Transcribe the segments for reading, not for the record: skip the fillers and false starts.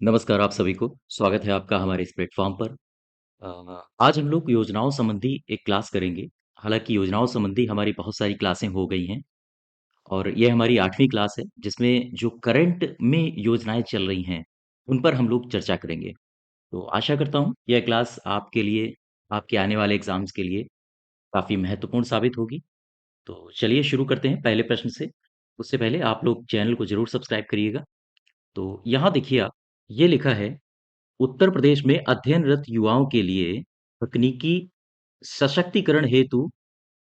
नमस्कार आप सभी को, स्वागत है आपका हमारे इस प्लेटफ़ॉर्म पर। आज हम लोग योजनाओं संबंधी एक क्लास करेंगे। हालाँकि योजनाओं संबंधी हमारी बहुत सारी क्लासें हो गई हैं और ये हमारी 8वीं क्लास है, जिसमें जो करंट में योजनाएँ चल रही हैं, उन पर हम लोग चर्चा करेंगे। तो आशा करता हूँ यह क्लास आपके लिए, आपके आने वाले एग्ज़ाम्स के लिए काफ़ी महत्वपूर्ण साबित होगी। तो चलिए शुरू करते हैं पहले प्रश्न से। उससे पहले आप लोग चैनल को ज़रूर सब्सक्राइब करिएगा। तो यहाँ देखिए आप, ये लिखा है उत्तर प्रदेश में अध्ययनरत युवाओं के लिए तकनीकी सशक्तिकरण हेतु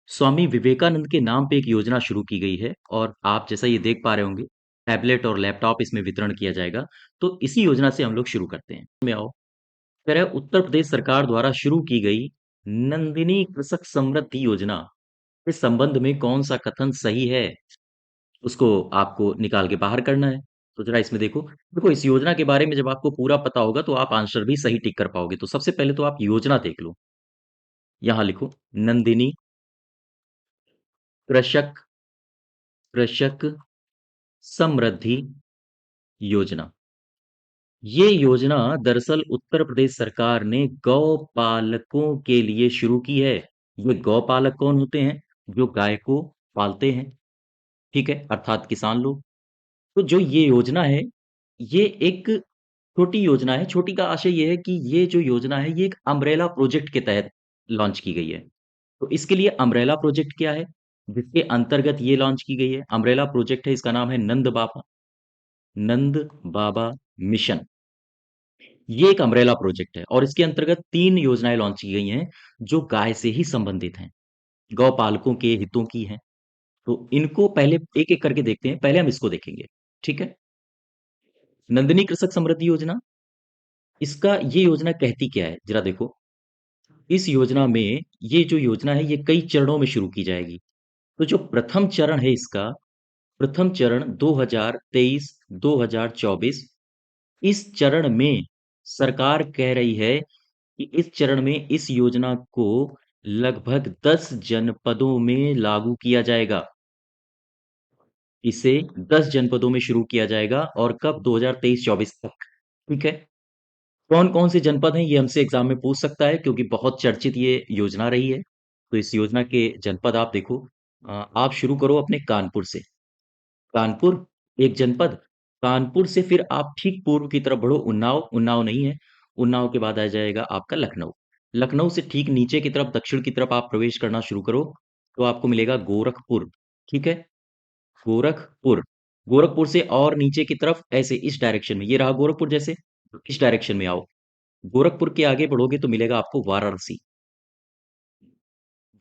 स्वामी विवेकानंद के नाम पे एक योजना शुरू की गई है और आप जैसा ये देख पा रहे होंगे टैबलेट और लैपटॉप इसमें वितरण किया जाएगा। तो इसी योजना से हम लोग शुरू करते हैं। में आओ, कह रहा है उत्तर प्रदेश सरकार द्वारा शुरू की गई नंदिनी कृषक समृद्धि योजना के संबंध में कौन सा कथन सही है, उसको आपको निकाल के बाहर करना है। तो ज़रा इसमें देखो, देखो इस योजना के बारे में जब आपको पूरा पता होगा तो आप आंसर भी सही टिक कर पाओगे। तो सबसे पहले तो आप योजना देख लो। यहाँ लिखो नंदिनी कृषक कृषक समृद्धि योजना। ये योजना दरअसल उत्तर प्रदेश सरकार ने गौपालकों के लिए शुरू की है। ये गौपालक कौन होते हैं? जो गाय को पालते हैं, ठीक है? अर्थात किसान लोग। तो जो ये योजना है, ये एक छोटी योजना है। छोटी का आशय ये है कि ये जो योजना है, ये एक अम्ब्रेला प्रोजेक्ट के तहत लॉन्च की गई है। तो इसके लिए अम्ब्रेला प्रोजेक्ट क्या है? जिसके अंतर्गत ये लॉन्च की गई है, अम्ब्रेला प्रोजेक्ट है, इसका नाम है नंद बाबा मिशन। ये एक अम्ब्रेला प्रोजेक्ट है और इसके अंतर्गत 3 योजनाएँ लॉन्च की गई हैं, जो गाय से ही संबंधित हैं, गौपालकों के हितों की हैं। तो इनको पहले एक-एक करके देखते हैं। पहले हम इसको देखेंगे, ठीक है? नंदिनी कृषक समृद्धि योजना, इसका ये योजना कहती क्या है? ज़रा देखो। इस योजना में ये जो योजना है, ये कई चरणों में शुरू की जाएगी। तो जो प्रथम चरण है इसका, प्रथम चरण 2023-2024, इस चरण में सरकार कह रही है कि इस चरण में इस योजना को लगभग 10 जनपदों में लागू किया जाएगा। इसे 10 जनपदों में शुरू किया जाएगा और कब? 2023-24 तक, ठीक है? कौन-कौन से जनपद हैं, ये हमसे एग्ज़ाम में पूछ सकता है क्योंकि बहुत चर्चित ये योजना रही है। तो इस योजना के जनपद आप देखो। आप शुरू करो अपने कानपुर से। कानपुर एक जनपद, कानपुर से फिर आप ठीक पूर्व की तरफ बढ़ो उन्नाव, उन्नाव नहीं है, उन्नाव के बाद आ जाएगा आपका लखनऊ। लखनऊ से ठीक नीचे की तरफ दक्षिण की तरफ आप प्रवेश करना शुरू करो, तो आपको मिलेगा गोरखपुर, ठीक है? गोरखपुर, गोरखपुर से और नीचे की तरफ ऐसे इस डायरेक्शन में, ये रहा गोरखपुर जैसे, इस डायरेक्शन में आओ। गोरखपुर के आगे बढ़ोगे तो मिलेगा आपको वाराणसी।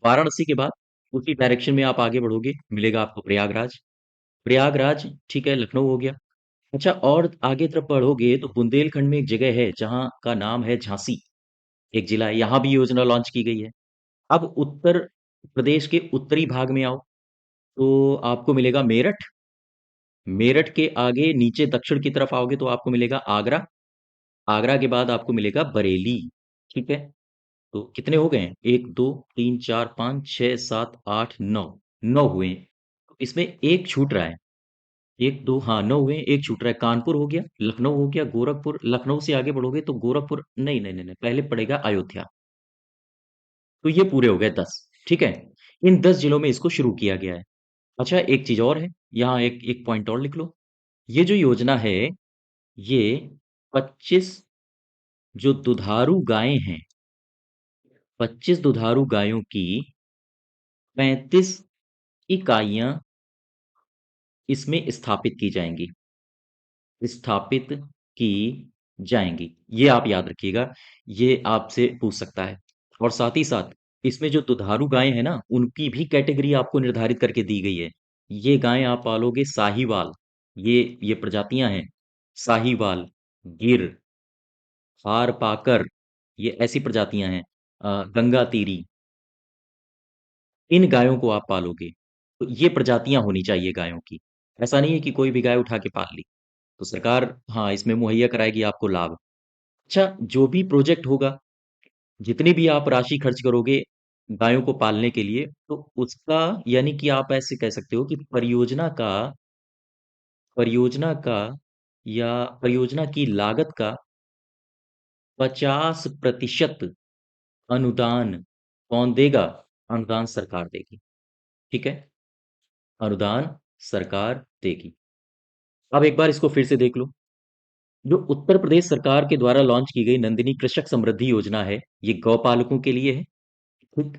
वाराणसी के बाद उसी डायरेक्शन में आप आगे बढ़ोगे, मिलेगा आपको प्रयागराज। प्रयागराज, ठीक है, लखनऊ हो गया। अच्छा और आगे तरफ बढ़ोगे तो बुंदेलखंड में एक जगह है जहाँ का नाम है झांसी, एक जिला है, यहाँ भी योजना लॉन्च की गई है। अब उत्तर प्रदेश के उत्तरी भाग में आओ, तो आपको मिलेगा मेरठ। मेरठ के आगे नीचे दक्षिण की तरफ आओगे तो आपको मिलेगा आगरा। आगरा के बाद आपको मिलेगा बरेली, ठीक है? तो कितने हो गए हैं? 1, 2, 3, 4, 5, 6, 7, 8, 9, 9 हुए हैं। तो इसमें 1 छूट रहा है। 1, 2 हाँ, 9 हुए हैं, 1 छूट रहा है। कानपुर हो गया, लखनऊ हो गया, गोरखपुर, लखनऊ से आगे बढ़ोगे तो गोरखपुर नहीं, नहीं, नहीं, नहीं, पहले पड़ेगा अयोध्या। तो ये पूरे हो गए 10, ठीक है? इन 10 जिलों में इसको शुरू किया गया है। अच्छा एक चीज़ और है, यहाँ एक एक पॉइंट और लिख लो। ये जो योजना है, ये 25 जो दुधारू गायें हैं, 25 दुधारू गायों की 35 इकाइयाँ इसमें स्थापित की जाएँगी, स्थापित की जाएँगी। ये आप याद रखिएगा, ये आपसे पूछ सकता है। और साथ ही साथ इसमें जो दुधारू गायें हैं ना, उनकी भी कैटेगरी आपको निर्धारित करके दी गई है। ये गायें आप पालोगे साहीवाल, ये प्रजातियाँ हैं, साहीवाल, गिर, थारपाकर, ये ऐसी प्रजातियाँ हैं। गंगा तीरी, इन गायों को आप पालोगे। तो ये प्रजातियाँ होनी चाहिए गायों की। ऐसा नहीं है कि कोई भी गाय उठा के पाल ली। तो सरकार हाँ, इसमें मुहैया कराएगी आपको लाभ। अच्छा, जो भी प्रोजेक्ट होगा, जितनी भी आप राशि खर्च करोगे गायों को पालने के लिए, तो उसका यानी कि आप ऐसे कह सकते हो कि परियोजना का या परियोजना की लागत का 50% अनुदान कौन देगा? अनुदान सरकार देगी। ठीक है? अनुदान सरकार देगी। अब एक बार इसको फिर से देख लो। जो उत्तर प्रदेश सरकार के द्वारा लॉन्च की गई नंदिनी कृषक समृद्धि योजना है, ये गौपालकों के लिए है। ठीक।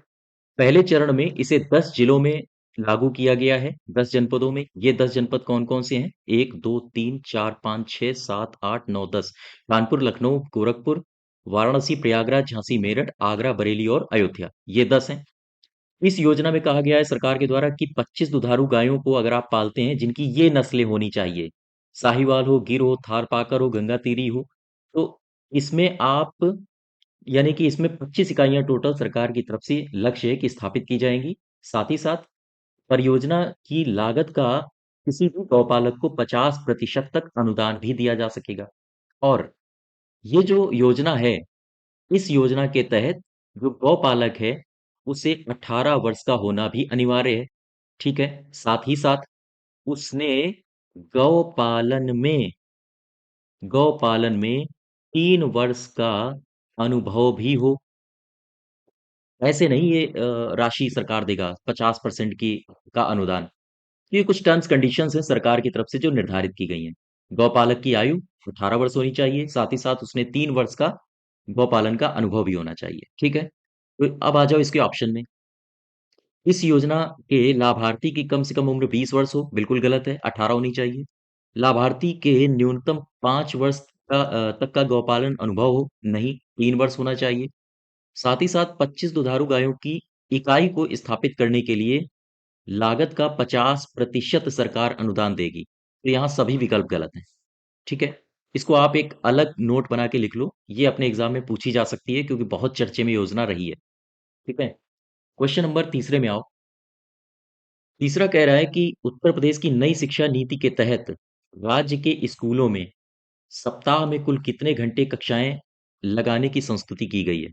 पहले चरण में इसे 10 जिलों में लागू किया गया है, 10 जनपदों में। ये 10 जनपद कौन-कौन से हैं? 1, 2, 3, 4, 5, 6, 7, 8, 9, 10। कानपुर, लखनऊ, गोरखपुर, वाराणसी, प्रयागराज, झांसी, मेरठ, आगरा, बरेली और अयोध्या। ये 10 हैं। इस योजना में कहा गया है सरकार के द्वारा कि 25 दुधारू गायों को अगर आप पालते हैं जिनकी ये नस्लें होनी चाहिए, साहिवाल हो, गिर हो, थारपाकर हो, गंगातीरी हो, तो इसमें आप यानी कि इसमें 25 इकाइयाँ टोटल सरकार की तरफ से लक्ष्य है कि स्थापित की जाएँगी। साथ ही साथ परियोजना की लागत का किसी भी गौपालक को 50% तक अनुदान भी दिया जा सकेगा। और ये जो योजना है, इस योजना के तहत जो गौपालक है, उसे 18 वर्ष का होना भी अनिवार्य है। ठीक है? साथ ही साथ उसने गौपालन में गौपालन में 3 वर्ष का अनुभव भी हो। ऐसे नहीं ये राशि सरकार देगा 50% की का अनुदान। ये कुछ टर्म्स कंडीशंस हैं सरकार की तरफ से जो निर्धारित की गई हैं। गौपालक की आयु 18 वर्ष होनी चाहिए, साथ ही साथ उसने 3 वर्ष का गौपालन का अनुभव भी होना चाहिए। ठीक है? तो अब आ जाओ इसके ऑप्शन में। इस योजना के लाभार्थी की कम से कम उम्र 20 वर्ष हो, बिल्कुल गलत है, 18 होनी चाहिए। लाभार्थी के न्यूनतम 5 वर्ष तक का गौपालन अनुभव हो, नहीं, 3 वर्ष होना चाहिए। साथ ही साथ 25 दुधारू गायों की इकाई को स्थापित करने के लिए लागत का 50% सरकार अनुदान देगी। तो यहाँ सभी विकल्प गलत हैं। ठीक है? इसको आप एक अलग नोट बना के लिख लो। ये अपने एग्जाम में पूछी जा सकती है क्योंकि बहुत चर्चे में योजना रही है। ठीक है? क्वेश्चन नंबर तीसरे में आओ। तीसरा कह रहा है कि उत्तर प्रदेश की नई शिक्षा नीति के तहत राज्य के स्कूलों में सप्ताह में कुल कितने घंटे कक्षाएं लगाने की संस्तुति की गई है?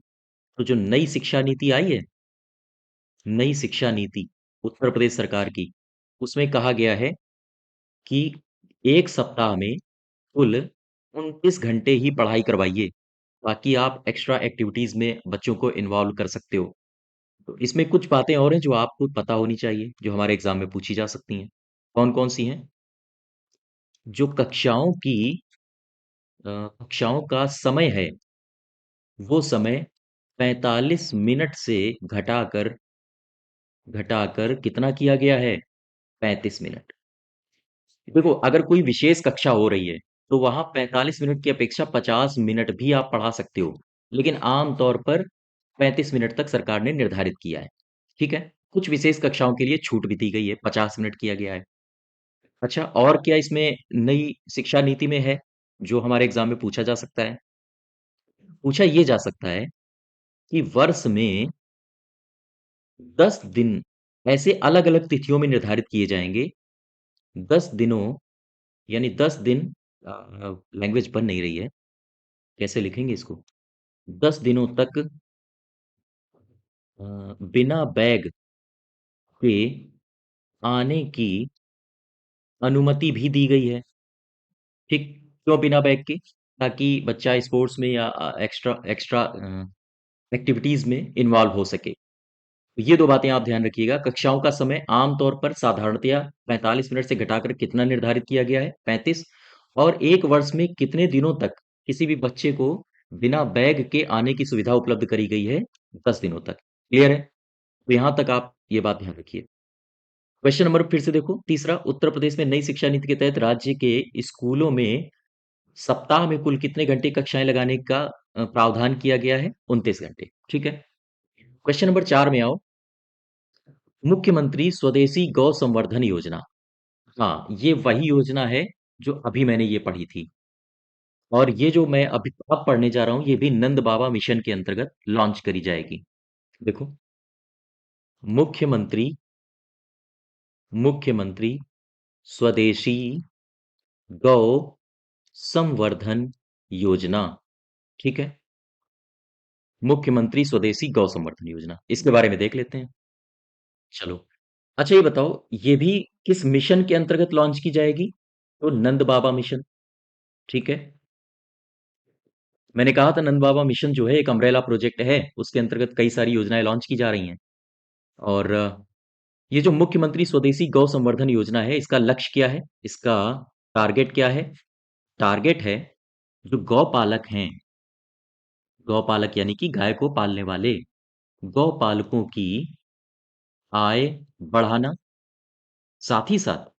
तो जो नई शिक्षा नीति आई है, नई शिक्षा नीति उत्तर प्रदेश सरकार की, उसमें कहा गया है कि 1 सप्ताह में कुल 29 घंटे ही पढ़ाई करवाइए, ताकि आप एक्स्ट्रा एक्टिविटीज़ में बच्चों को इन्वॉल्व कर सकते हो। तो इसमें कुछ बातें और हैं जो आपको पता होनी चाहिए, जो हमारे एग्ज़ाम में पूछी जा सकती हैं। कौन-कौन सी हैं? जो कक्षाओं का समय है, वो समय 45 मिनट से घटाकर घटाकर कितना किया गया है? 35 मिनट। देखो, अगर कोई विशेष कक्षा हो रही है, तो वहाँ 45 मिनट की अपेक्षा 50 मिनट भी आप पढ़ा सकते हो। लेकिन आम तौर पर 35 मिनट तक सरकार ने निर्धारित किया है। ठीक है? कुछ विशेष कक्षाओं के लिए छूट भी दी गई है, 50 मिनट किया गया है। अच्छा, और क्या इसमें नई शिक्षा नीति में है, जो हमारे एग्ज़ाम में पूछा जा सकता है? पूछा ये जा सकता है कि वर्ष में 10 दिन ऐसे अलग-अलग तिथियों में निर्धारित किए जाएँगे। 10 दिनों यानी 10 दिन लैंग्वेज बन नहीं रही है, कैसे लिखेंगे इसको? 10 दिनों तक बिना बैग के आने की अनुमति भी दी गई है। ठीक? क्यों बिना बैग के? ताकि बच्चा स्पोर्ट्स में या एक्स्ट्रा एक्स्ट्रा एक्टिविटीज़ में इन्वॉल्व हो सके। ये 2 बातें आप ध्यान रखिएगा। कक्षाओं का समय आम तौर पर साधारणतया 45 मिनट से घटाकर कितना निर्धारित किया गया है? 35। और 1 वर्ष में कितने दिनों तक किसी भी बच्चे को बिना बैग के आने की सुविधा उपलब्ध करी गई है? 10 दिनों तक। क्लियर है? तो यहाँ तक आप ये बात ध्यान रखिए। क्वेश्चन नंबर फिर से देखो, तीसरा, उत्तर प्रदेश में नई शिक्षा नीति के तहत राज्य के स्कूलों में सप्ताह में कुल कितने घंटे कक्षाएँ लगाने का प्रावधान किया गया है? 29 घंटे। ठीक है? क्वेश्चन नंबर 4 में आओ। मुख्यमंत्री स्वदेशी गौ संवर्धन योजना। हाँ, ये वही योजना है जो अभी मैंने ये पढ़ी थी। और ये जो मैं अभी अब पढ़ने जा रहा हूँ, ये भी नंद बाबा मिशन के अंतर्गत लॉन्च करी जाएगी। देखो, मुख्यमंत्री मुख्यमंत्री स्वदेशी गौ संवर्धन योजना। ठीक है? मुख्यमंत्री स्वदेशी गौ संवर्धन योजना। इसके बारे में देख लेते हैं। चलो। अच्छा ये बताओ, ये भी किस मिशन के अंतर्गत लॉन्च की जाएगी? तो नंद बाबा मिशन। ठीक है। मैंने कहा था नंद बाबा मिशन जो है एक अम्ब्रेला प्रोजेक्ट है, उसके अंतर्गत कई सारी योजनाएं लॉन्च की जा रही हैं। और ये जो मुख्यमंत्री स्वदेशी गौ संवर्धन योजना है, इसका लक्ष्य क्या है, इसका टारगेट क्या है? टारगेट है, जो गौपालक हैं, गौपालक यानी कि गाय को पालने वाले गौपालकों की आय बढ़ाना, साथ ही साथ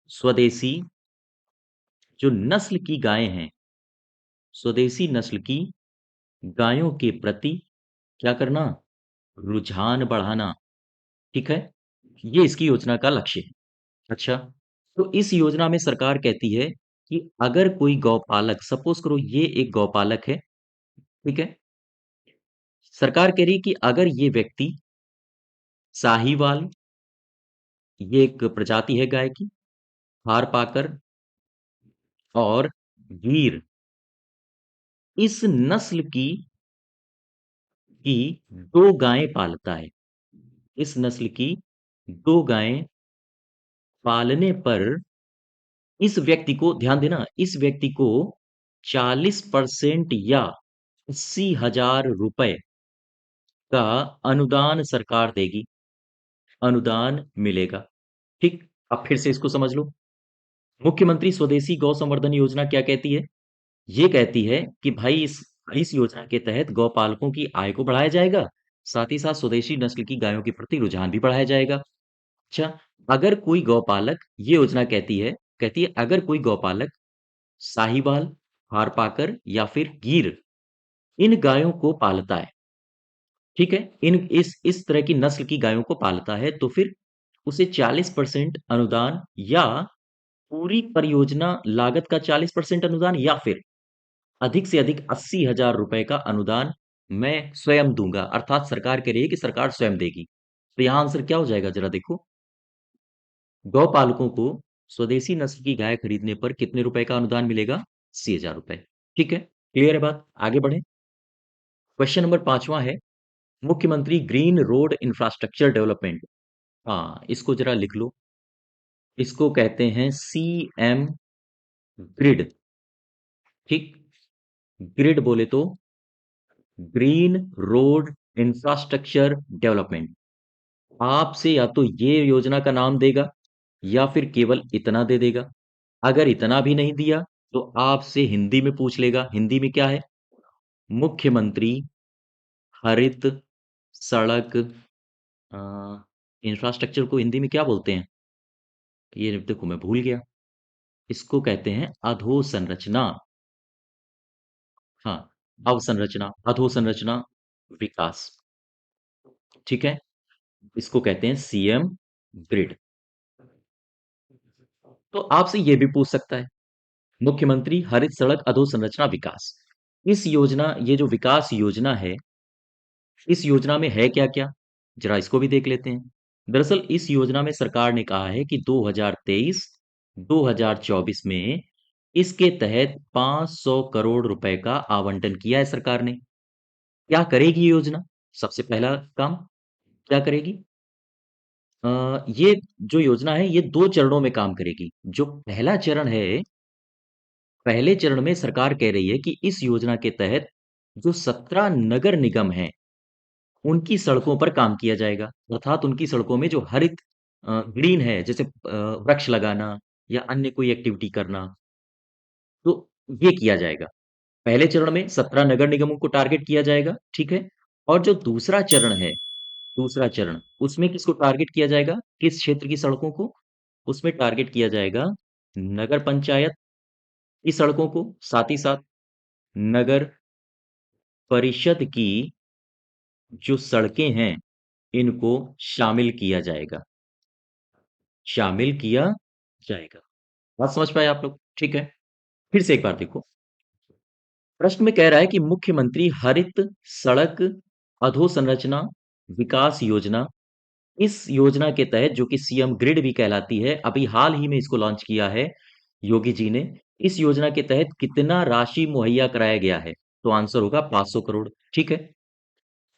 स्वदेशी जो नस्ल की गायें हैं, स्वदेशी नस्ल की गायों के प्रति क्या करना? रुझान बढ़ाना। ठीक है? ये इसकी योजना का लक्ष्य है। अच्छा, तो इस योजना में सरकार कहती है कि अगर कोई गौपालक, सपोज़ करो ये एक गौपालक है, ठीक है? सरकार कह रही है कि अगर ये व्यक्ति साहीवाल, ये एक प्रजाति है गाय की, थारपाकर और गीर, इस नस्ल की 2 गायें पालता है। इस नस्ल की 2 गायें पालने पर इस व्यक्ति को, ध्यान देना, इस व्यक्ति को 40% या 80,000 रुपए का अनुदान सरकार देगी, अनुदान मिलेगा। ठीक? अब फिर से इसको समझ लो। मुख्यमंत्री स्वदेशी गौ संवर्धन योजना क्या कहती है? ये कहती है कि भाई इस योजना के तहत गौपालकों की आय को बढ़ाया जाएगा, साथ ही साथ स्वदेशी नस्ल की गायों के प्रति रुझान भी बढ़ाया जाएगा। अच्छा, अगर कोई गौपालक, ये योजना कहती है अगर कोई गौपालक साहीवाल, थारपाकर या फिर गीर, इन गायों को पालता है, ठीक है? इन इस तरह की नस्ल की गायों को पालता है, तो फिर उसे 40% अनुदान या पूरी परियोजना लागत का 40% अनुदान या फिर अधिक से अधिक 80,000 रुपए का अनुदान मैं स्वयं दूँगा, अर्थात सरकार कह रही है कि सरकार स्वयं देगी। तो यहाँ आंसर क्या हो जाएगा ज़रा देखो? गौपालकों को स्वदेशी नस्ल की गाय खरीदने पर कितने रुपए का अनुदान मिलेगा? 80,000 रुपए। ठीक है? क्लियर है बात? आगे बढ़ें। क्वेश्चन नंबर 5वां है, मुख्यमंत्री ग्रीन रोड इंफ्रास्ट्रक्चर डेवलपमेंट। हाँ, इसको ज़रा लिख लो। इसको कहते हैं सीएम ग्रिड। ठीक? ग्रिड बोले तो ग्रीन रोड इंफ्रास्ट्रक्चर डेवलपमेंट। आपसे या तो ये योजना का नाम देगा या फिर केवल इतना दे देगा। अगर इतना भी नहीं दिया तो आपसे हिंदी में पूछ लेगा। हिंदी में क्या है? मुख्यमंत्री हरित सड़क इंफ्रास्ट्रक्चर को हिंदी में क्या बोलते हैं? ये देखो मैं भूल गया। इसको कहते हैं अधोसंरचना। हाँ, अवसंरचना, अधोसंरचना विकास। ठीक है? इसको कहते हैं सीएम ग्रिड। तो आपसे ये भी पूछ सकता है, मुख्यमंत्री हरित सड़क अधोसंरचना विकास। इस योजना, ये जो विकास योजना है, इस योजना में है क्या-क्या? जरा इसको भी देख लेते हैं। दरअसल इस योजना में सरकार ने कहा है कि 2023-2024 में इसके तहत 500 करोड़ रुपए का आवंटन किया है सरकार ने। क्या करेगी ये योजना? सबसे पहला काम क्या करेगी? ये जो योजना है ये 2 चरणों में काम करेगी। जो पहला चरण है, पहले चरण में सरकार कह रही है कि इस योजना के तहत जो 17 नगर निगम हैं, उनकी सड़कों पर काम किया जाएगा। अर्थात उनकी सड़कों में जो हरित ग्रीन है, जैसे वृक्ष लगाना या अन्य कोई एक्टिविटी करना, तो ये किया जाएगा। पहले चरण में 17 नगर निगमों को टारगेट किया जाएगा, ठीक है? और जो दूसरा चरण है, दूसरा चरण, उसमें किसको टारगेट किया जाएगा? किस क्षेत्र की सड़कों को? उसमें टारगेट किया जाएगा नगर पंचायत की सड़कों को, साथ ही साथ नगर परिषद की जो सड़कें हैं, इनको शामिल किया जाएगा, शामिल किया जाएगा। बात समझ पाए आप लोग? ठीक है। फिर से एक बार देखो। प्रश्न में कह रहा है कि मुख्यमंत्री हरित सड़क अधोसंरचना विकास योजना, इस योजना के तहत जो कि सीएम ग्रिड भी कहलाती है, अभी हाल ही में इसको लॉन्च किया है योगी जी ने। इस योजना के तहत कितना राशि मुहैया कराया गया है? तो आंसर होगा 500 करोड़। ठीक है।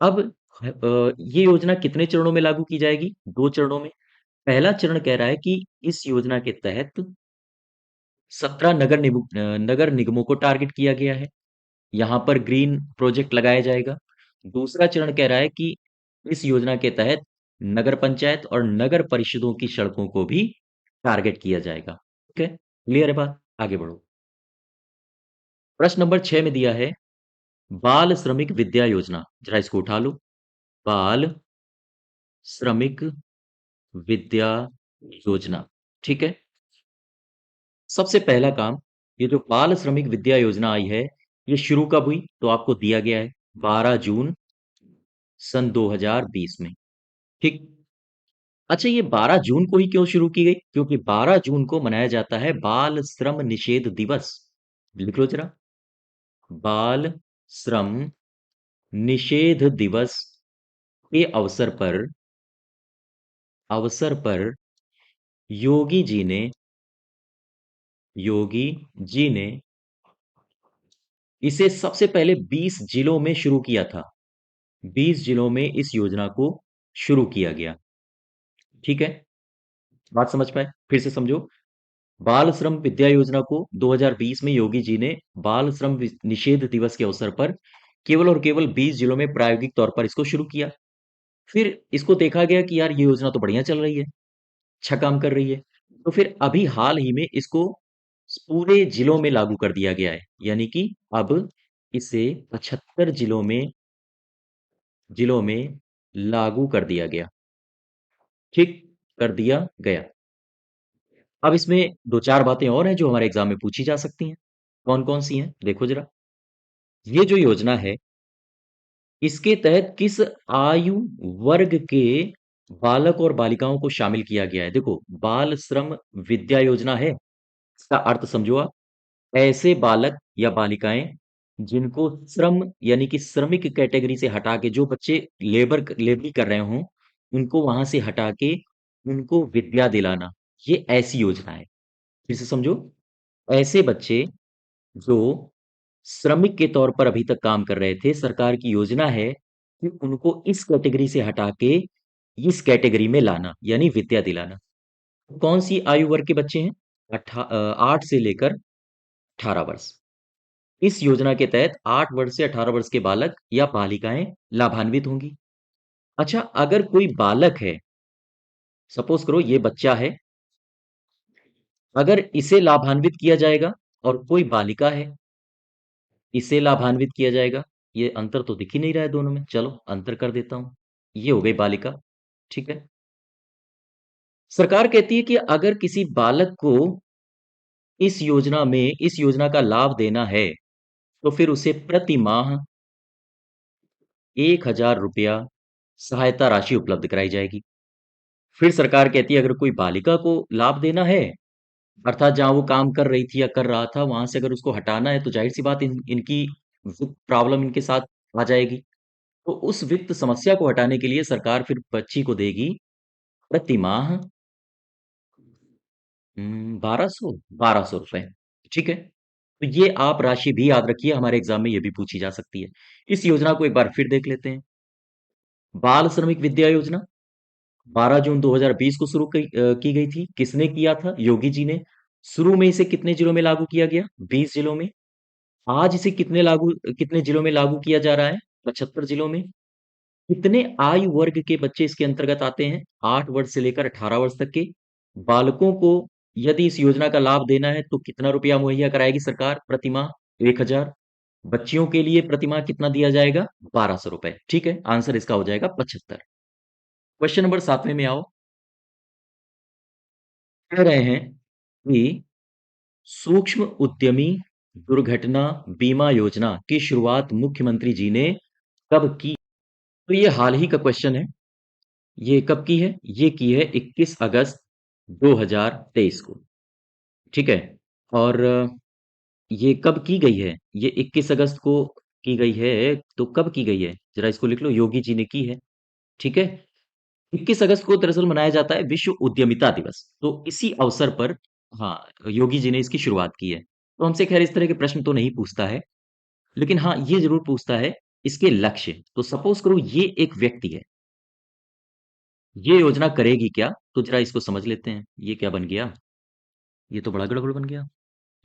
अब ये योजना कितने चरणों में लागू की जाएगी? 2 चरणों में। पहला चरण कह रहा है कि इस योजना के तहत 17 नगर निगमों को टारगेट किया गया है। यहाँ पर ग्रीन प्रोजेक्ट लगाया जाएगा। दूसरा चरण कह रहा है कि इस योजना के तहत नगर पंचायत और नगर परिषदों की सड़कों को भी टारगेट किया जाएगा। ठीक है, क्लियर है बात? आगे बढ़ो। प्रश्न नंबर 6 में दिया है बाल श्रमिक विद्या योजना। जरा इसको उठा लो। बाल श्रमिक विद्या योजना। ठीक है, सबसे पहला काम, ये जो बाल श्रमिक विद्या योजना आई है, ये शुरू कब हुई? तो आपको दिया गया है 12 जून सन 2020 में। ठीक। अच्छा, ये 12 जून को ही क्यों शुरू की गई? क्योंकि 12 जून को मनाया जाता है बाल श्रम निषेध दिवस। लिख लो जरा। बाल श्रम निषेध दिवस के अवसर पर योगी जी ने इसे सबसे पहले 20 जिलों में शुरू किया था। 20 जिलों में इस योजना को शुरू किया गया। ठीक है, बात समझ पाए? फिर से समझो। बाल श्रम विद्या योजना को 2020 में योगी जी ने बाल श्रम निषेध दिवस के अवसर पर केवल और केवल 20 जिलों में प्रायोगिक तौर पर इसको शुरू किया। फिर इसको देखा गया कि यार ये योजना तो बढ़िया चल रही है, अच्छा काम कर रही है। तो फिर अभी हाल ही में इसको पूरे जिलों में लागू कर दिया गया है। यानी कि अब इसे 75 जिलों में लागू कर दिया गया। ठीक, कर दिया गया। अब इसमें दो चार बातें और हैं जो हमारे एग्जाम में पूछी जा सकती हैं। कौन कौन सी हैं देखो जरा। ये जो योजना है, इसके तहत किस आयु वर्ग के बालक और बालिकाओं को शामिल किया गया है? देखो, बाल श्रम विद्या योजना है, इसका अर्थ समझो आप। ऐसे बालक या बालिकाएं जिनको श्रम यानी कि श्रमिक कैटेगरी से हटा के, जो बच्चे लेबरी कर रहे हों, उनको वहां से हटा के उनको विद्या दिलाना, ये ऐसी योजना है। फिर से समझो। ऐसे बच्चे जो श्रमिक के तौर पर अभी तक काम कर रहे थे, सरकार की योजना है कि उनको इस कैटेगरी से हटा के इस कैटेगरी में लाना, यानी विद्या दिलाना। कौन सी आयु वर्ग के बच्चे हैं? 8 से लेकर 18 वर्ष। इस योजना के तहत 8 वर्ष से 18 वर्ष के बालक या बालिकाएं लाभान्वित होंगी। अच्छा, अगर कोई बालक है, सपोज करो ये बच्चा है, अगर इसे लाभान्वित किया जाएगा, और कोई बालिका है, इसे लाभान्वित किया जाएगा। ये अंतर तो दिख ही नहीं रहा है दोनों में, चलो अंतर कर देता हूं। ये हो गई बालिका। ठीक है, सरकार कहती है कि अगर किसी बालक को इस योजना का लाभ देना है, तो फिर उसे प्रति माह 1,000 रुपया सहायता राशि उपलब्ध कराई जाएगी। फिर सरकार कहती है अगर कोई बालिका को लाभ देना है, अर्थात जहां वो काम कर रही थी या कर रहा था, वहां से अगर उसको हटाना है, तो जाहिर सी बात इनकी वित्त प्रॉब्लम इनके साथ आ जाएगी। तो उस वित्त समस्या को हटाने के लिए सरकार फिर बच्ची को देगी प्रति माह 1200 ठीक है। तो ये आप राशि भी याद रखिए, हमारे एग्जाम में ये भी पूछी जा सकती है। इस योजना को एक बार फिर देख लेते हैं। बाल श्रमिक विद्या योजना 12 जून 2020 को की गई थी। किसने किया था? योगी जी ने। शुरू में इसे कितने जिलों में लागू किया गया? 20 जिलों में। आज इसे कितने जिलों में लागू किया जा रहा है? 75 जिलों में। कितने आयु वर्ग के बच्चे इसके अंतर्गत आते हैं? 8 वर्ष से लेकर 18 वर्ष तक के बालकों को यदि इस योजना का लाभ देना है, तो कितना रुपया मुहैया कराएगी सरकार प्रति माह? 1,000। बच्चियों के लिए प्रति माह कितना दिया जाएगा? 1,200 रुपए। ठीक है, आंसर इसका हो जाएगा 75। क्वेश्चन नंबर 7वें में आओ। कह रहे हैं कि सूक्ष्म उद्यमी दुर्घटना बीमा योजना की शुरुआत मुख्यमंत्री जी ने कब की? तो ये हाल ही का क्वेश्चन है। ये कब की है? ये की है 21 अगस्त 2023 को। ठीक है, और ये कब की गई है? ये 21 अगस्त को की गई है। तो कब की गई है? जरा इसको लिख लो। योगी जी ने की है। ठीक है, 21 अगस्त को दरअसल मनाया जाता है विश्व उद्यमिता दिवस। तो इसी अवसर पर, हाँ, योगी जी ने इसकी शुरुआत की है। तो हमसे खैर इस तरह के प्रश्न तो नहीं पूछता है, लेकिन हाँ, ये जरूर पूछता है इसके लक्ष्य। तो सपोज करो ये एक व्यक्ति है, ये योजना करेगी क्या? तो जरा इसको समझ लेते हैं। ये क्या बन गया? ये तो बड़ा गड़बड़ बन गया।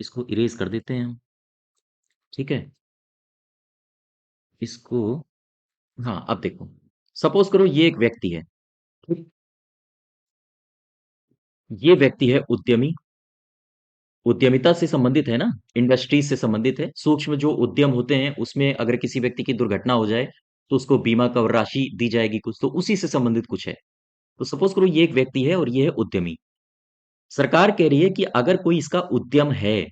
इसको इरेज कर देते हैं हम। ठीक है, इसको, हाँ अब देखो, सपोज करो ये एक व्यक्ति है। ठीक? ये व्यक्ति है उद्यमी, उद्यमिता से संबंधित है ना, इंडस्ट्रीज से संबंधित है। सूक्ष्म जो उद्यम होते हैं उसमें अगर किसी व्यक्ति की दुर्घटना हो जाए तो उसको बीमा कवर राशि दी जाएगी कुछ, तो उसी से संबंधित कुछ है। तो सपोज करो ये एक व्यक्ति है और ये है उद्यमी। सरकार कह रही है कि अगर कोई इसका उद्यम है,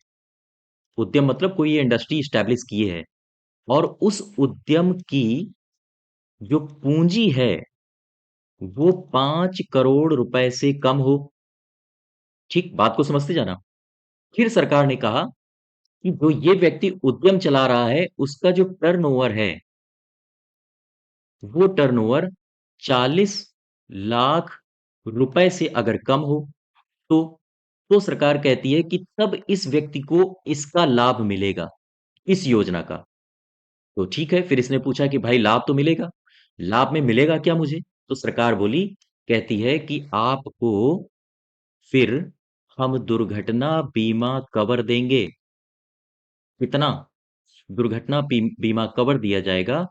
उद्यम मतलब कोई ये इंडस्ट्री स्टैब्लिश किए है, और उस उद्यम की जो पूंजी है वो 5 करोड़ रुपए से कम हो। ठीक, बात को समझते जाना। फिर सरकार ने कहा कि जो ये व्यक्ति उद्यम चला रहा है उसका जो टर्नओवर है, वो टर्नओवर 40 लाख रुपए से अगर कम हो, तो सरकार कहती है कि तब इस व्यक्ति को इसका लाभ मिलेगा, इस योजना का। तो ठीक है, फिर इसने पूछा कि भाई लाभ तो मिलेगा, लाभ में मिलेगा क्या मुझे? तो सरकार बोली, कहती है कि आपको फिर हम दुर्घटना बीमा कवर देंगे। कितना? दुर्घटना बीमा कवर दिया जाएगा,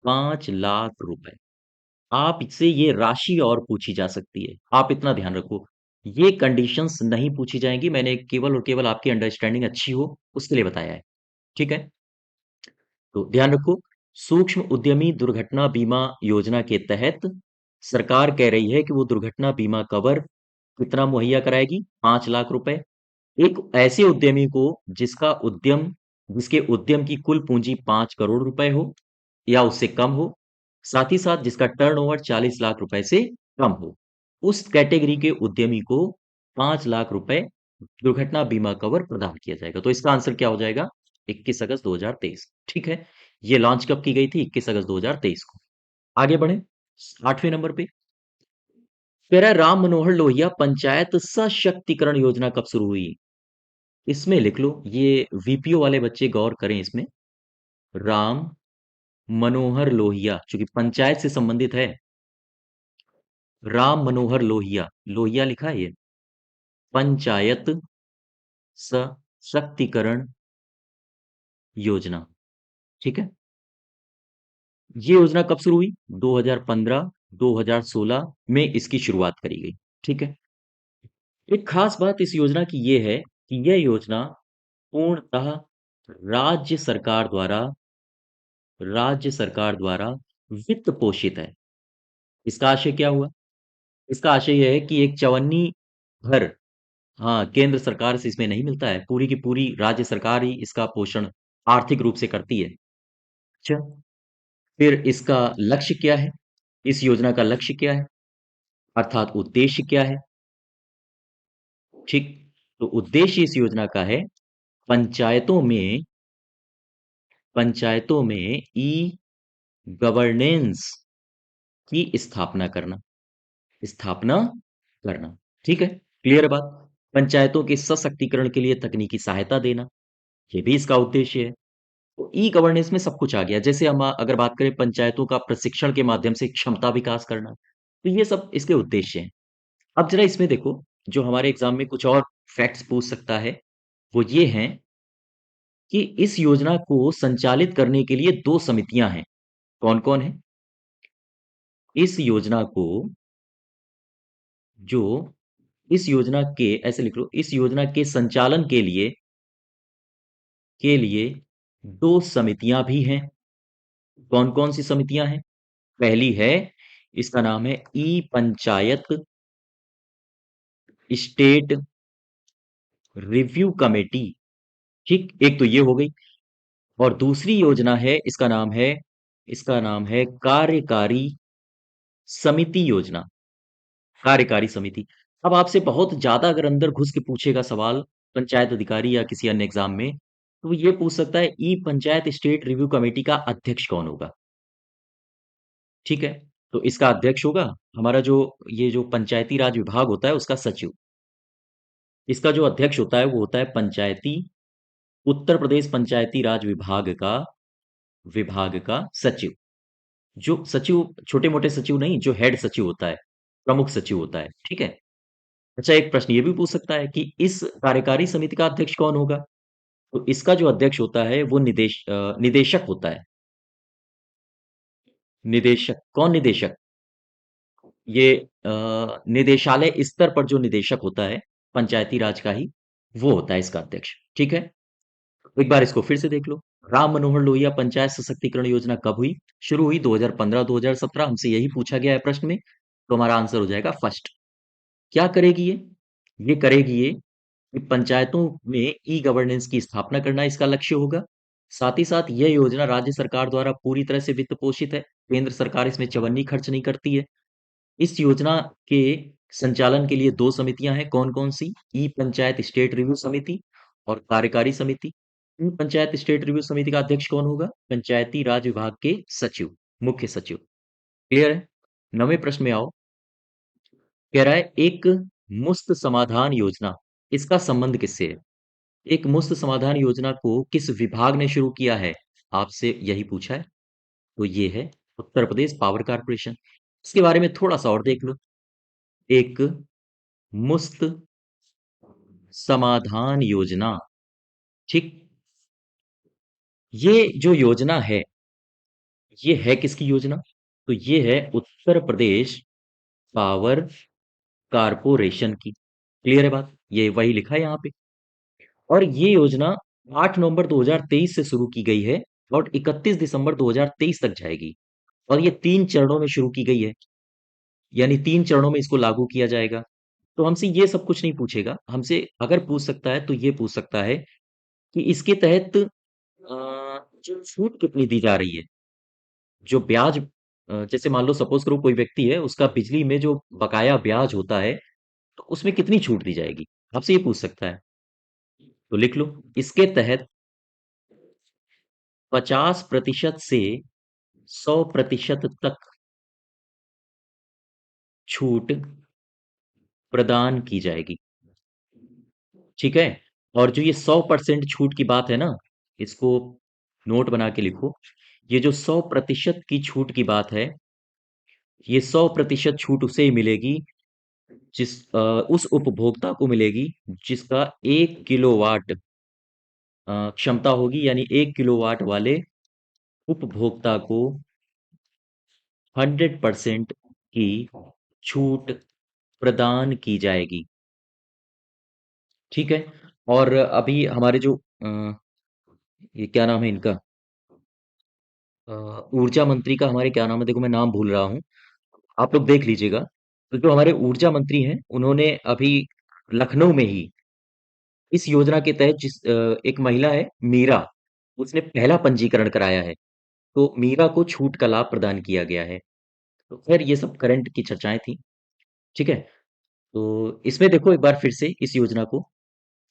5 लाख रुपए। आपसे ये राशि और पूछी जा सकती है, आप इतना ध्यान रखो। ये कंडीशंस नहीं पूछी जाएंगी, मैंने केवल और केवल आपकी अंडरस्टैंडिंग अच्छी हो उसके लिए बताया है। ठीक है, तो ध्यान रखो, सूक्ष्म उद्यमी दुर्घटना बीमा योजना के तहत सरकार कह रही है कि वो दुर्घटना बीमा कवर कितना मुहैया कराएगी? 5 लाख रुपए। एक ऐसे उद्यमी को जिसका उद्यम जिसके उद्यम की कुल पूंजी 5 करोड़ रुपए हो या उससे कम हो, साथ ही साथ जिसका टर्नओवर 40 लाख रुपए से कम हो, उस कैटेगरी के उद्यमी को 5 लाख रुपए दुर्घटना बीमा कवर प्रदान किया जाएगा। तो इसका आंसर क्या हो जाएगा? 21 अगस्त 2023। ठीक है, ये लॉन्च कब की गई थी? 21 अगस्त 2023 को। आगे बढ़े 8वें नंबर पे, कह रहा है राम मनोहर लोहिया पंचायत सशक्तिकरण योजना कब शुरू हुई? इसमें लिख लो, ये वीपीओ वाले बच्चे गौर करें इसमें। राम मनोहर लोहिया, चूंकि पंचायत से संबंधित है, राम मनोहर लोहिया, लोहिया लिखा है ये, पंचायत सशक्तिकरण योजना। ठीक है, ये योजना कब शुरू हुई? 2015 2016 में इसकी शुरुआत करी गई। ठीक है, एक खास बात इस योजना की ये है कि यह योजना पूर्णतः राज्य सरकार द्वारा राज्य सरकार द्वारा वित्त पोषित है। इसका आशय क्या हुआ? इसका आशय यह है कि एक चवन्नी भर, हाँ, केंद्र सरकार से इसमें नहीं मिलता है, पूरी की पूरी राज्य सरकार ही इसका पोषण आर्थिक रूप से करती है। अच्छा, फिर इसका लक्ष्य क्या है? इस योजना का लक्ष्य क्या है, अर्थात उद्देश्य क्या है? ठीक, तो उद्देश्य इस योजना का है पंचायतों में ई गवर्नेंस की स्थापना करना। ठीक है, क्लियर बात। पंचायतों के सशक्तिकरण के लिए तकनीकी सहायता देना, ये भी इसका उद्देश्य है। तो ई गवर्नेंस में सब कुछ आ गया। जैसे हम अगर बात करें पंचायतों का प्रशिक्षण के माध्यम से क्षमता विकास करना, तो ये सब इसके उद्देश्य हैं। अब जरा इसमें देखो, जो हमारे एग्जाम में कुछ और फैक्ट्स पूछ सकता है, वो ये हैं कि इस योजना को संचालित करने के लिए 2 समितियां हैं। कौन कौन है? इस योजना को जो इस योजना के ऐसे लिख लो, इस योजना के संचालन के लिए 2 समितियां भी हैं। कौन कौन सी समितियां हैं? पहली है, इसका नाम है ई पंचायत स्टेट रिव्यू कमेटी। ठीक, एक तो ये हो गई। और दूसरी योजना है, इसका नाम है कार्यकारी समिति योजना। कार्यकारी समिति। अब आपसे बहुत ज्यादा अगर अंदर घुस के पूछेगा सवाल पंचायत अधिकारी या किसी अन्य एग्जाम में, तो ये पूछ सकता है ई पंचायत स्टेट रिव्यू कमेटी का अध्यक्ष कौन होगा? ठीक है, तो इसका अध्यक्ष होगा हमारा जो ये जो पंचायती राज विभाग होता है उसका सचिव। इसका जो अध्यक्ष होता है वो होता है उत्तर प्रदेश पंचायती राज विभाग का सचिव। जो सचिव छोटे मोटे सचिव नहीं, जो हेड सचिव होता है, प्रमुख सचिव होता है। ठीक है, अच्छा, एक प्रश्न ये भी पूछ सकता है कि इस कार्यकारी समिति का अध्यक्ष कौन होगा? तो इसका जो अध्यक्ष होता है वो निदेशक होता है। निदेशक, कौन निदेशक? ये निदेशालय स्तर पर जो निदेशक होता है पंचायती राज का ही, वो होता है इसका अध्यक्ष। ठीक है, एक बार इसको फिर से देख लो। राम मनोहर लोहिया पंचायत सशक्तिकरण योजना कब हुई? शुरू हुई 2015-2017, हमसे यही पूछा गया है प्रश्न में, तो हमारा आंसर हो जाएगा फर्स्ट। क्या करेगी ये करेगी ये कि पंचायतों में ई गवर्नेंस की स्थापना करना इसका लक्ष्य होगा। साथ ही साथ यह योजना राज्य सरकार द्वारा पूरी तरह से वित्त पोषित है। केंद्र सरकार इसमें चवन्नी खर्च नहीं करती है। इस योजना के संचालन के लिए दो समितियां हैं, कौन कौन सी? ई पंचायत स्टेट रिव्यू समिति और कार्यकारी समिति। ई पंचायत स्टेट रिव्यू समिति का अध्यक्ष कौन होगा? पंचायती राज विभाग के सचिव, मुख्य सचिव। क्लियर है? नवें प्रश्न में आओ। कह रहा है एक मुफ्त समाधान योजना, इसका संबंध किससे है? एक मुफ्त समाधान योजना को किस विभाग ने शुरू किया है? आपसे यही पूछा है। तो ये है उत्तर प्रदेश पावर कारपोरेशन। इसके बारे में थोड़ा सा और देख लो। एक मुफ्त समाधान योजना, ठीक, ये जो योजना है, ये है किसकी योजना? तो ये है उत्तर प्रदेश पावर कारपोरेशन की। क्लियर है बात? ये वही लिखा है यहाँ पे। और ये योजना 8 नवंबर 2023 से शुरू की गई है और 31 दिसंबर 2023 तक जाएगी। और ये 3 चरणों में शुरू की गई है, यानी 3 चरणों में इसको लागू किया जाएगा। तो हमसे ये सब कुछ नहीं पूछेगा। हमसे अगर पूछ सकता है तो ये पूछ सकता है कि इसके तहत जो छूट कितनी दी जा रही है, जो ब्याज, जैसे मान लो सपोज करो कोई व्यक्ति है, उसका बिजली में जो बकाया ब्याज होता है, तो उसमें कितनी छूट दी जाएगी? आपसे ये पूछ सकता है। तो लिख लो, इसके तहत 50% से 100% तक छूट प्रदान की जाएगी। ठीक है? और जो ये 100% छूट की बात है ना, इसको नोट बना के लिखो। ये जो 100% की छूट की बात है, ये 100% छूट उसे ही मिलेगी उस उपभोक्ता को मिलेगी जिसका 1 किलोवाट क्षमता होगी, यानी 1 किलोवाट वाले उपभोक्ता को 100% की छूट प्रदान की जाएगी। ठीक है? और अभी हमारे जो ये क्या नाम है इनका, ऊर्जा मंत्री का हमारे क्या नाम है, देखो मैं नाम भूल रहा हूँ, आप लोग देख लीजिएगा। तो जो हमारे ऊर्जा मंत्री हैं, उन्होंने अभी लखनऊ में ही इस योजना के तहत एक महिला है मीरा, उसने पहला पंजीकरण कराया है, तो मीरा को छूट का लाभ प्रदान किया गया है। तो खैर ये सब करंट की चर्चाएं थी। ठीक है, तो इसमें देखो एक बार फिर से इस योजना को,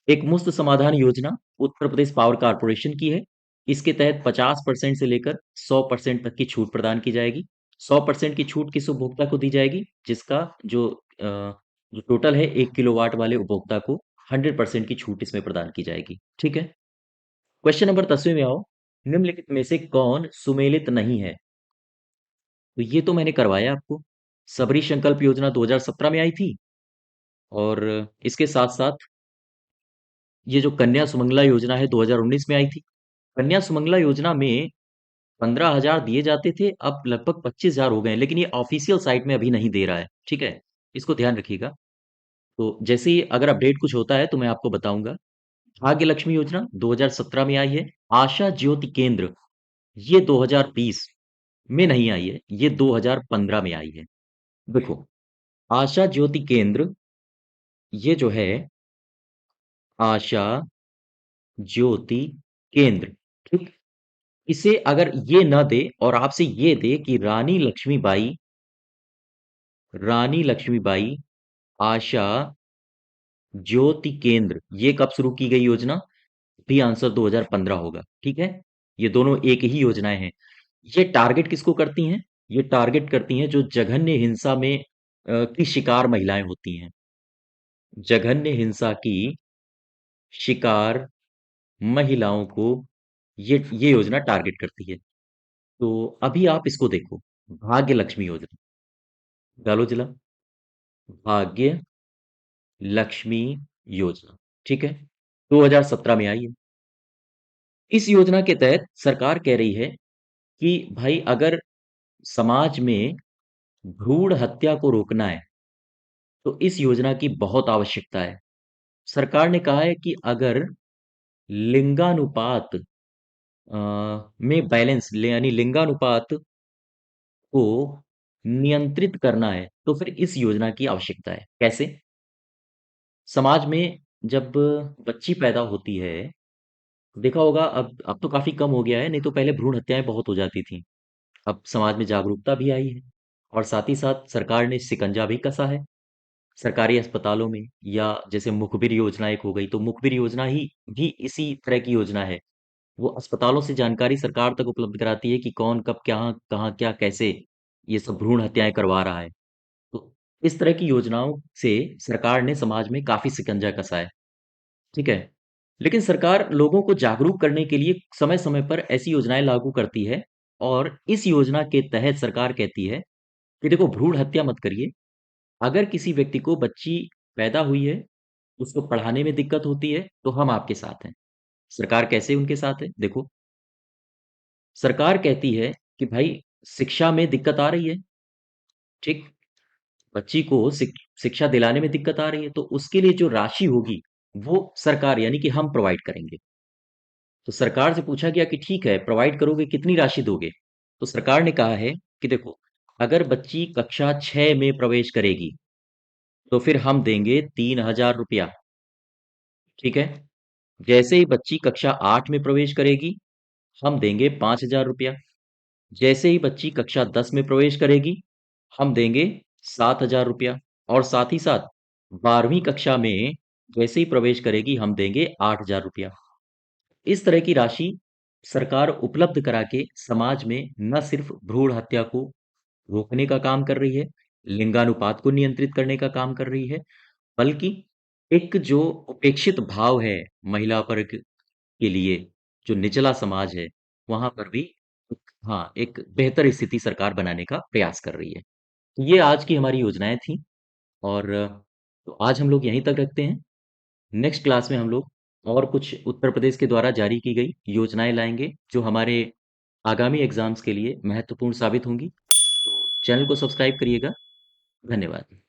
एक मुफ्त समाधान योजना उत्तर प्रदेश पावर कारपोरेशन की है। इसके तहत 50% से लेकर 100% तक की छूट प्रदान की जाएगी। 100% की छूट किस उपभोक्ता को दी जाएगी? जिसका जो टोटल है 1 किलोवाट वाले उपभोक्ता को 100% की छूट इसमें प्रदान की जाएगी। ठीक है, क्वेश्चन नंबर 10वें में आओ। निम्नलिखित में से कौन सुमेलित नहीं है? तो ये तो मैंने करवाया आपको। सबरी संकल्प योजना 2017 में आई थी, और इसके साथ साथ ये जो कन्या सुमंगला योजना है 2019 में आई थी। कन्या सुमंगला योजना में 15,000 दिए जाते थे, अब लगभग 25,000 हो गए हैं, लेकिन ये ऑफिशियल साइट में अभी नहीं दे रहा है। ठीक है, इसको ध्यान रखिएगा। तो जैसे ही अगर अपडेट कुछ होता है तो मैं आपको बताऊंगा। भाग्य लक्ष्मी योजना 2017 में आई है। आशा ज्योति केंद्र, ये 2020 में नहीं आई है, ये 2015 में आई है। देखो, आशा ज्योति केंद्र, ये जो है आशा ज्योति केंद्र, ठीक, इसे अगर ये ना दे और आपसे ये दे कि रानी लक्ष्मीबाई आशा ज्योति केंद्र, ये कब शुरू की गई योजना? भी आंसर 2015 होगा। ठीक है, ये दोनों एक ही योजनाएं हैं। ये टारगेट किसको करती हैं? ये टारगेट करती हैं जो जघन्य हिंसा में की शिकार महिलाएं होती हैं। जघन्य हिंसा की शिकार महिलाओं को ये योजना टारगेट करती है। तो अभी आप इसको देखो, भाग्य लक्ष्मी योजना, डालो जिला, भाग्य लक्ष्मी योजना, ठीक है, 2017 में आई है। इस योजना के तहत सरकार कह रही है कि भाई अगर समाज में भ्रूण हत्या को रोकना है, तो इस योजना की बहुत आवश्यकता है। सरकार ने कहा है कि अगर लिंगानुपात अ, में बैलेंस यानी लिंगानुपात को नियंत्रित करना है, तो फिर इस योजना की आवश्यकता है। कैसे? समाज में जब बच्ची पैदा होती है, देखा होगा अब तो काफ़ी कम हो गया है, नहीं तो पहले भ्रूण हत्याएँ बहुत हो जाती थीं। अब समाज में जागरूकता भी आई है और साथ ही साथ सरकार ने शिकंजा भी कसा है। सरकारी अस्पतालों में या जैसे मुखबिर योजना एक हो गई, तो मुखबिर योजना ही भी इसी तरह की योजना है। वो अस्पतालों से जानकारी सरकार तक उपलब्ध कराती है कि कौन कब कहाँ क्या कैसे ये सब भ्रूण हत्याएं करवा रहा है। तो इस तरह की योजनाओं से सरकार ने समाज में काफी शिकंजा कसा है। ठीक है। लेकिन सरकार लोगों को जागरूक करने के लिए समय समय पर ऐसी योजनाएं लागू करती है और इस योजना के तहत सरकार कहती है कि देखो भ्रूण हत्या मत करिए। अगर किसी व्यक्ति को बच्ची पैदा हुई है, उसको पढ़ाने में दिक्कत होती है, तो हम आपके साथ हैं। सरकार कैसे उनके साथ है? देखो, सरकार कहती है कि भाई शिक्षा में दिक्कत आ रही है, ठीक? बच्ची को शिक्षा दिलाने में दिक्कत आ रही है, तो उसके लिए जो राशि होगी, वो सरकार यानी कि हम प्रोवाइड करेंगे। तो सरकार से पूछा गया कि ठीक है, प्रोवाइड करोगे, कितनी राशि दोगे? तो सरकार ने कहा है कि देखो, अगर बच्ची कक्षा 6 में प्रवेश करेगी, तो फिर हम देंगे 3,000 रुपया, ठीक है? जैसे ही बच्ची कक्षा 8 में प्रवेश करेगी, हम देंगे 5,000 रुपया। जैसे ही बच्ची कक्षा 10 में प्रवेश करेगी, हम देंगे 7,000 रुपया और साथ ही साथ 12वीं कक्षा में जैसे ही प्रवेश करेगी, हम देंगे 8,000 रुपया। इस तरह की राशि सरकार उपलब्ध करा के समाज में न सिर्फ भ्रूण हत्या को रोकने का काम कर रही है, लिंगानुपात को नियंत्रित करने का काम कर रही है, बल्कि एक जो उपेक्षित भाव है महिला वर्ग के लिए, जो निचला समाज है, वहाँ पर भी हाँ, एक बेहतर स्थिति सरकार बनाने का प्रयास कर रही है। तो ये आज की हमारी योजनाएँ थीं और तो आज हम लोग यहीं तक रखते हैं। नेक्स्ट क्लास में हम लोग और कुछ उत्तर प्रदेश के द्वारा जारी की गई योजनाएँ लाएँगे, जो हमारे आगामी एग्ज़ाम्स के लिए महत्वपूर्ण साबित होंगी। तो चैनल को सब्सक्राइब करिएगा। धन्यवाद।